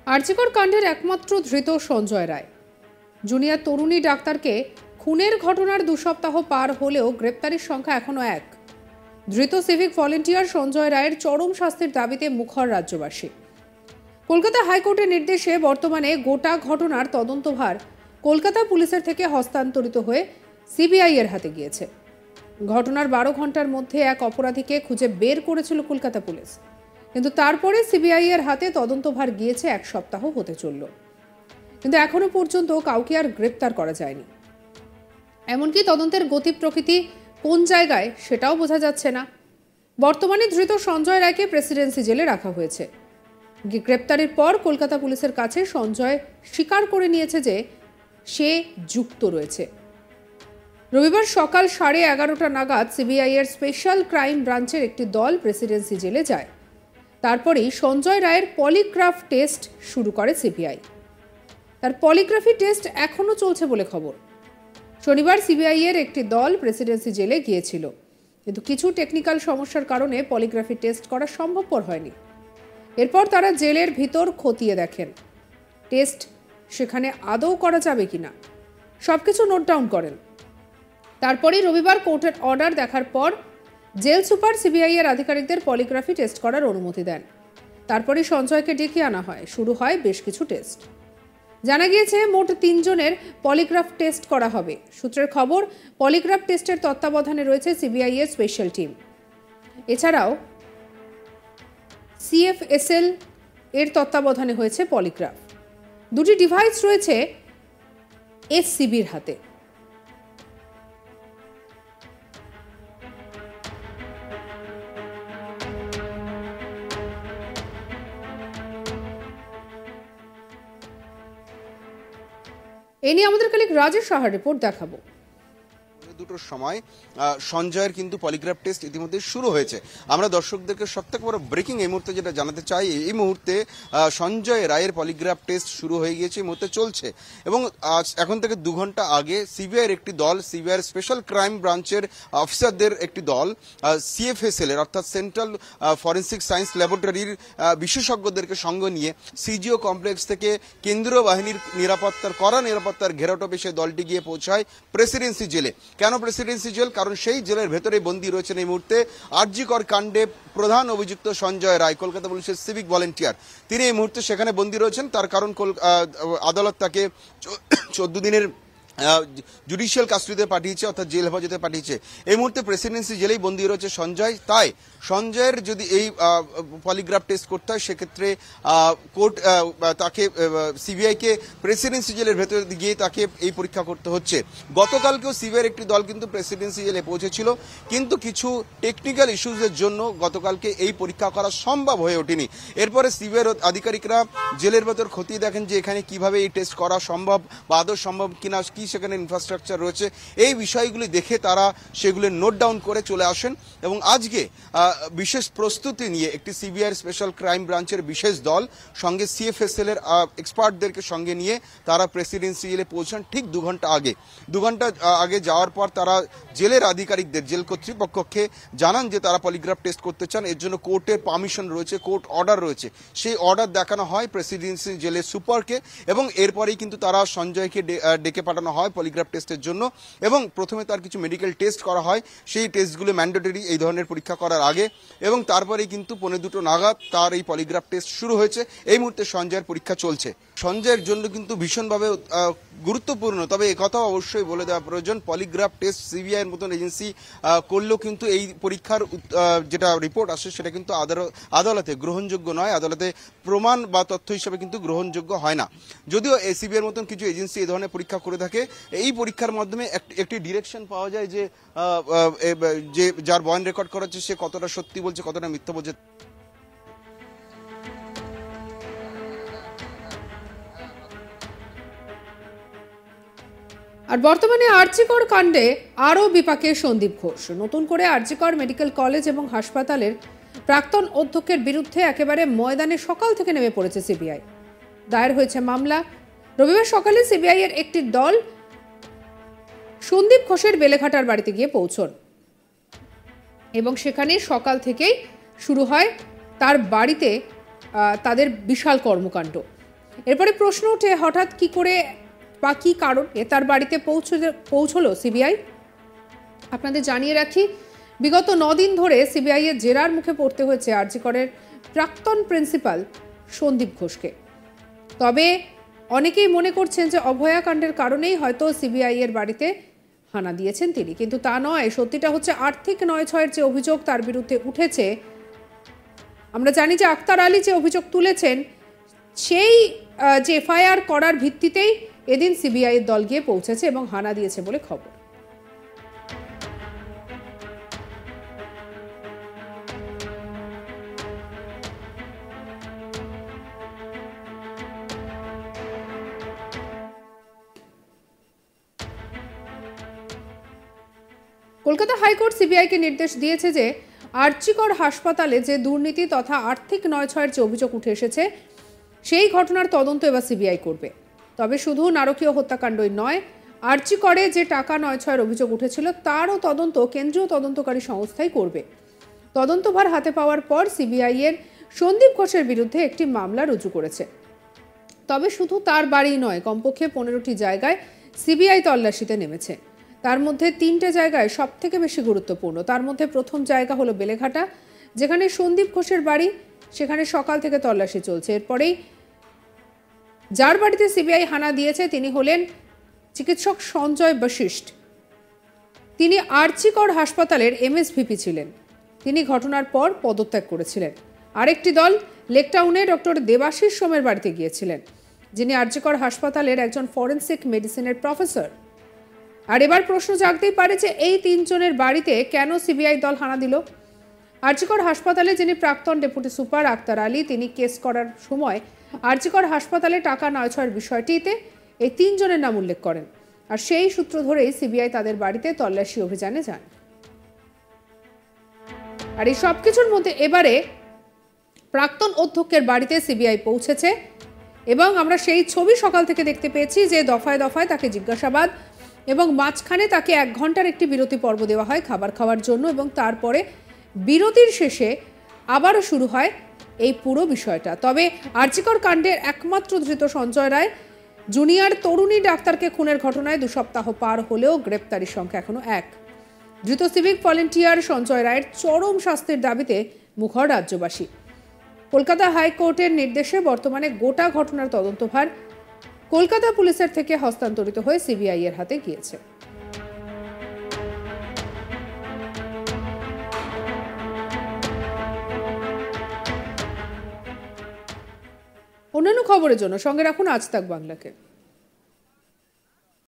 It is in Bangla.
আরজিকর কাণ্ডের একমাত্র ধৃত সঞ্জয় রায়। জুনিয়র তরুণী ডাক্তারকে খুনের ঘটনার 2 সপ্তাহ পার হলেও গ্রেপ্তারির সংখ্যা এখনো 1। ধৃত সিভিক ভলেন্টিয়ার সঞ্জয় রায়ের চরম শাস্তির দাবিতে মুখর রাজ্যবাসী। কলকাতা হাইকোর্টের নির্দেশে বর্তমানে গোটা ঘটনার তদন্তভার কলকাতা পুলিশের থেকে হস্তান্তরিত হয়ে সিবিআই এর হাতে গিয়েছে। ঘটনার 12 ঘন্টার মধ্যে এক অপরাধীকে খুঁজে বের করেছিল কলকাতা পুলিশ, কিন্তু তারপরে সিবিআই এর হাতে তদন্তভার গিয়েছে 1 সপ্তাহ হতে চলল, কিন্তু এখনো পর্যন্ত কাউকে আর গ্রেপ্তার করা যায়নি। এমনকি তদন্তের গতি প্রকৃতি কোন জায়গায় সেটাও বোঝা যাচ্ছে না। বর্তমানে ধৃত সঞ্জয় রায়কে প্রেসিডেন্সি জেলে রাখা হয়েছে। গ্রেপ্তারের পর কলকাতা পুলিশের কাছে সঞ্জয় স্বীকার করে নিয়েছে যে সে যুক্ত রয়েছে। রবিবার সকাল 11:30 নাগাদ সিবিআই এর স্পেশাল ক্রাইম ব্রাঞ্চের একটি দল প্রেসিডেন্সি জেলে যায়। তারপরেই সঞ্জয় রায়ের পলিগ্রাফ টেস্ট শুরু করে সিবিআই। তার পলিগ্রাফি টেস্ট এখনো চলছে বলে খবর। শনিবার সিবিআই এর একটি দল প্রেসিডেন্সি জেলে গিয়েছিল, কিন্তু কিছু টেকনিক্যাল সমস্যার কারণে পলিগ্রাফি টেস্ট করা সম্ভবপর হয়নি। এরপর তারা জেলের ভিতর খতিয়ে দেখেন টেস্ট সেখানে আদৌ করা যাবে কিনা, সবকিছু নোট ডাউন করেন। তারপরেই রবিবার কোর্টের অর্ডার দেখার পর জেল সুপার সিবিআই এর আধিকারিকদের পলিগ্রাফি টেস্ট করার অনুমতি দেন। তারপরেই সঞ্জয়কে ডেকে আনা হয়, শুরু হয় বেশ কিছু টেস্ট। জানা গিয়েছে মোট 3 জনের পলিগ্রাফ টেস্ট করা হবে। সূত্রের খবর, পলিগ্রাফ টেস্টের তত্ত্বাবধানে রয়েছে সিবিআই এর স্পেশাল টিম। এছাড়াও সিএফএসএল এর তত্ত্বাবধানে হয়েছে পলিগ্রাফ। 2টি ডিভাইস রয়েছে এসসিবির হাতে। এই নিয়ে আমাদের কলিগ রাজেশ সাহার রিপোর্ট দেখাবো। দুটোর সময় সঞ্জয়ের কিন্তু পলিগ্রাফ টেস্ট ইতিমধ্যে শুরু হয়েছে। আমরা দর্শকদেরকে সবথেকে বড় ব্রেকিং এই মুহূর্তে যেটা জানাতে চাই, এই মুহূর্তে সঞ্জয় রায়ের পলিগ্রাফ টেস্ট শুরু হয়ে গিয়েছে, এই মুহূর্তে চলছে। এবং এখন থেকে 2 ঘন্টা আগে সিবিআইয়ের একটি দল, সিবিআইয়ের স্পেশাল ক্রাইম ব্রাঞ্চের অফিসারদের একটি দল সিএফএসএল এর অর্থাৎ সেন্ট্রাল ফরেন্সিক সায়েন্স ল্যাবরেটরির বিশেষজ্ঞদেরকে সঙ্গে নিয়ে সিজিও কমপ্লেক্স থেকে কেন্দ্রীয় বাহিনীর কড়া নিরাপত্তার ঘেরাটোপে সেই দলটি গিয়ে পৌঁছায় প্রেসিডেন্সি জেলে। কেন প্রেসিডেন্সি জেল? কারণ সেই জেলের ভেতরে বন্দী রয়েছেন এই মুহূর্তে আরজিকর কাণ্ডে প্রধান অভিযুক্ত সঞ্জয় রায়, কলকাতা পুলিশের সিভিক ভলেন্টিয়ার। তিনি এই মুহূর্তে সেখানে বন্দী রয়েছেন। তার কারণ আদালত তাকে 14 দিনের জুডিশিয়াল কাস্টডিতে পাঠিয়েছে, অর্থাৎ জেল হেফাজতে পাঠিয়েছে। এই মুহূর্তে প্রেসিডেন্সি জেলেই বন্দী রয়েছে সঞ্জয়। তাই সঞ্জয়ের যদি এই পলিগ্রাফ টেস্ট করতে হয়, সেক্ষেত্রে কোর্ট তাকে সিবিআইকে প্রেসিডেন্সি জেলের ভেতরে গিয়ে তাকে এই পরীক্ষা করতে হচ্ছে। গতকালকেও সিবিআইয়ের একটি দল কিন্তু প্রেসিডেন্সি জেলে পৌঁছেছিল, কিন্তু কিছু টেকনিক্যাল ইস্যুজের জন্য গতকালকে এই পরীক্ষা করা সম্ভব হয়ে ওঠেনি। এরপরে সিবিআইয়ের আধিকারিকরা জেলের ভেতর খতিয়ে দেখেন যে এখানে কিভাবে এই টেস্ট করা সম্ভব বা আদৌ সম্ভব কিনা, কি সেখানে ইনফ্রাস্ট্রাকচার রয়েছে, এই বিষয়গুলি দেখে তারা সেগুলি নোট ডাউন করে চলে আসেন। এবং আজকে বিশেষ প্রস্তুতি নিয়ে একটি সিবিআইয়ের স্পেশাল ক্রাইম ব্রাঞ্চের বিশেষ দল সঙ্গে সিএফএসএল এর এক্সপার্টদেরকে সঙ্গে নিয়ে তারা প্রেসিডেন্সি জেলে পৌঁছান ঠিক 2 ঘন্টা আগে। 2 ঘন্টা আগে যাওয়ার পর তারা জেলের আধিকারিকদের, জেল কর্তৃপক্ষকে জানান যে তারা পলিগ্রাফ টেস্ট করতে চান। এর জন্য কোর্টের পারমিশন রয়েছে, কোর্ট অর্ডার রয়েছে। সেই অর্ডার দেখানো হয় প্রেসিডেন্সি জেলের সুপারকে, এবং এরপরেই কিন্তু তারা সঞ্জয়কে ডেকে পাঠানো হয় পলিগ্রাফ টেস্টের জন্য। এবং প্রথমে তার কিছু মেডিকেল টেস্ট করা হয়, সেই টেস্টগুলো ম্যান্ডেটরি এই ধরনের পরীক্ষা করার আগে। এবং তারপরেই কিন্তু 2:45 নাগাদ তার এই পলিগ্রাফ টেস্ট শুরু হয়েছে। এই মুহূর্তে সঞ্জয়ের পরীক্ষা চলছে। সঞ্জয়ের জন্য কিন্তু ভীষণভাবে গুরুত্বপূর্ণ। তবে একথাও অবশ্যই বলে দেওয়া প্রয়োজন, পলিগ্রাফ টেস্ট সিবিআইয়ের মতন এজেন্সি করলেও কিন্তু এই পরীক্ষার যেটা রিপোর্ট আসে সেটা কিন্তু আদালতে গ্রহণযোগ্য নয়, আদালতে প্রমাণ বা তথ্য হিসেবে কিন্তু গ্রহণযোগ্য হয় না। যদিও সিবিআইয়ের মতন কিছু এজেন্সি এই ধরনের পরীক্ষা করে থাকে, এই পরীক্ষার মাধ্যমে একটি ডিরেকশন পাওয়া যায় যে যার বয়ান রেকর্ড করা হচ্ছে সে কতটা সত্যি বলছে, কতটা মিথ্যা বলছে। আর বর্তমানে আরজিকর কাণ্ডে আরও বিপাকে সন্দীপ ঘোষ। নতুন করে আরজিকর মেডিকেল কলেজ এবং হাসপাতালের প্রাক্তন অধ্যক্ষের বিরুদ্ধে একেবারে ময়দানে সকাল থেকে নেমে পড়েছে সিবিআই। দায়ের হয়েছে মামলা। রবিবার সকালে সিবিআই এর একটি দল সন্দীপ ঘোষের বেলেঘাটার বাড়িতে গিয়ে পৌঁছন এবং সেখানে সকাল থেকেই শুরু হয় তার বাড়িতে তাদের বিশাল কর্মকাণ্ড। এরপরে প্রশ্ন ওঠে, হঠাৎ কি করে বা কি কারণ তার বাড়িতে পৌঁছলো সিবিআই। আপনাদের জানিয়ে রাখি, বিগত 9 দিন ধরে সিবিআই এর জেরার মুখে পড়তে হয়েছে আরজি করের প্রাক্তন প্রিন্সিপাল সন্দীপ ঘোষকে। তবে অনেকেই মনে করছেন যে অভয়াকাণ্ডের কারণেই হয়তো সিবিআই এর বাড়িতে হানা দিয়েছেন তিনি, কিন্তু তা নয়। সত্যিটা হচ্ছে আর্থিক নয়ছয়ের যে অভিযোগ তার বিরুদ্ধে উঠেছে। আমরা জানি যে আক্তার আলী যে অভিযোগ তুলেছেন, সেই যে এফআইআর করার ভিত্তিতেই এদিন সিবিআই এর দল গিয়ে পৌঁছেছে এবং হানা দিয়েছে বলে খবর। কলকাতা হাইকোর্ট সিবিআইকে নির্দেশ দিয়েছে যে আরজিকর হাসপাতালে যে দুর্নীতি তথা আর্থিক নয়ছয়ের যে অভিযোগ উঠে এসেছে, সেই ঘটনার তদন্ত এবার সিবিআই করবে। তবে শুধু নারকীয় হত্যাকাণ্ডই নয়, আরজিকরে যে টাকা নয়ছয়ের অভিযোগ উঠেছিল তারও তদন্ত কেন্দ্রীয় তদন্তকারী সংস্থাই করবে। তদন্তভার হাতে পাওয়ার পর সিবিআই এর সন্দীপ ঘোষের বিরুদ্ধে একটি মামলা রুজু করেছে। তবে শুধু তার বাড়ি নয়, কমপক্ষে 15টি জায়গায় সিবিআই তল্লাশিতে নেমেছে। তার মধ্যে 3টে জায়গায় সব থেকে বেশি গুরুত্বপূর্ণ। তার মধ্যে প্রথম জায়গা হলো বেলেঘাটা, যেখানে সন্দীপ ঘোষের বাড়ি। সেখানে সকাল থেকে তল্লাশি চলছে। এরপরেই যার বাড়িতে সিবিআই হানা দিয়েছে তিনি হলেন চিকিৎসক সঞ্জয় বশিষ্ঠ। তিনি আরজিকর হাসপাতালের এমএসভিপি ছিলেন। তিনি ঘটনার পর পদত্যাগ করেছিলেন। আরেকটি দল লেকটাউনে ডক্টর দেবাশিস সোমের বাড়িতে গিয়েছিলেন, যিনি আরজিকর হাসপাতালের একজন ফরেনসিক মেডিসিনের প্রফেসর। আর এবার প্রশ্ন জাগতেই পারে যে এই 3 জনের বাড়িতে কেন সিবিআই দল হানা দিল। আরজিকর হাসপাতালে যিনি প্রাক্তন ডেপুটি সুপার আক্তার আলী, তিনি কেস করার সময় আরজিকর হাসপাতালে টাকা নয়ছয়ের বিষয়টিতে এই 3 জনের নাম উল্লেখ করেন। আর সেই সূত্র ধরেই সিবিআই তাদের বাড়িতে তল্লাশি অভিযানে যান। আর এই সবকিছুর মধ্যে এবারে প্রাক্তন অধ্যক্ষের বাড়িতে সিবিআই পৌঁছেছে এবং আমরা সেই ছবি সকাল থেকে দেখতে পেয়েছি যে দফায় দফায় তাকে জিজ্ঞাসাবাদ এবং মাঝখানে তাকে 1 ঘন্টার একটি বিরতি পর্ব দেওয়া হয় খাবার খাওয়ার জন্য, এবং তারপরে বিরতির শেষে আবারও শুরু হয় এই পুরো বিষয়টা। তবে আরজিকর কাণ্ডের একমাত্র ধৃত সঞ্জয় রায়, জুনিয়র তরুণী ডাক্তারকে খুনের ঘটনায় 2 সপ্তাহ পার হলেও গ্রেপ্তারির সংখ্যা এখনো 1। ধৃত সিভিক ভলেন্টিয়ার সঞ্জয় রায়ের চরম শাস্তির দাবিতে মুখর রাজ্যবাসী। কলকাতা হাইকোর্টের নির্দেশে বর্তমানে গোটা ঘটনার তদন্তভার কলকাতা পুলিশের থেকে হস্তান্তরিত হয়ে সিবিআই এর হাতে গিয়েছে। অন্যান্য খবরের জন্য সঙ্গে রাখুন আজ তাক বাংলাকে।